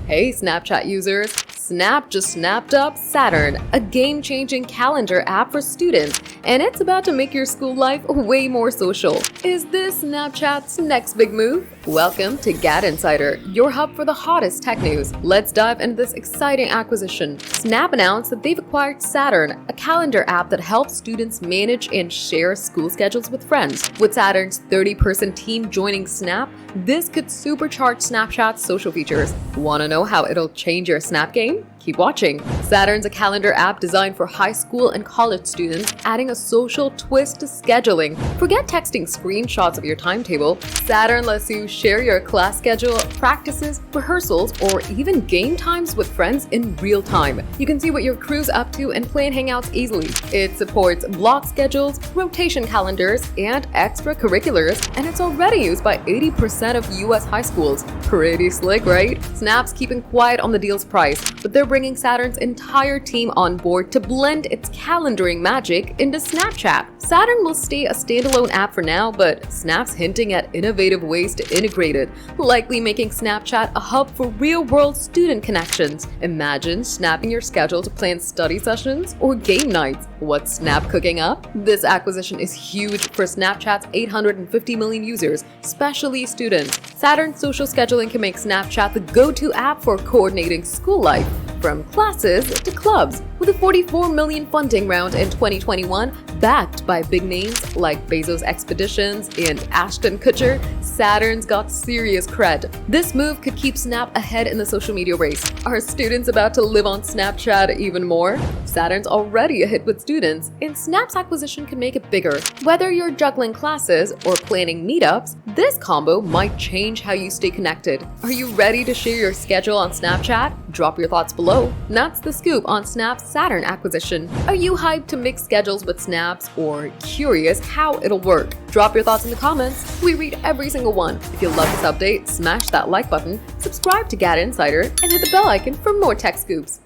Hey Snapchat users! Snap just snapped up Saturn, a game-changing calendar app for students, and it's about to make your school life way more social. Is this Snapchat's next big move? Welcome to GadInsider, your hub for the hottest tech news. Let's dive into this exciting acquisition. Snap announced that they've acquired Saturn, a calendar app that helps students manage and share school schedules with friends. With Saturn's 30-person team joining Snap, this could supercharge Snapchat's social features. Want to know how it'll change your Snap game? Keep watching. Saturn's a calendar app designed for high school and college students, adding a social twist to scheduling. Forget texting screenshots of your timetable. Saturn lets you share your class schedule, practices, rehearsals, or even game times with friends in real time. You can see what your crew's up to and plan hangouts easily. It supports block schedules, rotation calendars, and extracurriculars, and it's already used by 80% of US high schools. Pretty slick, right? Snap's keeping quiet on the deal's price, but they're bringing Saturn's entire team on board to blend its calendaring magic into Snapchat. Saturn will stay a standalone app for now, but Snap's hinting at innovative ways to integrate it, likely making Snapchat a hub for real-world student connections. Imagine snapping your schedule to plan study sessions or game nights. What's Snap cooking up? This acquisition is huge for Snapchat's 850 million users, especially students. Saturn's social scheduling can make Snapchat the go-to app for coordinating school life, from classes to clubs. With a $44 million funding round in 2021, backed by big names like Bezos Expeditions and Ashton Kutcher, Saturn's got serious cred. This move could keep Snap ahead in the social media race. Are students about to live on Snapchat even more? Saturn's already a hit with students, and Snap's acquisition can make it bigger. Whether you're juggling classes or planning meetups, this combo might change how you stay connected. Are you ready to share your schedule on Snapchat? Drop your thoughts below. That's the scoop on Snap's Saturn acquisition. Are you hyped to mix schedules with Snaps or curious how it'll work? Drop your thoughts in the comments. We read every single one. If you love this update, smash that like button, subscribe to GadInsider, and hit the bell icon for more tech scoops.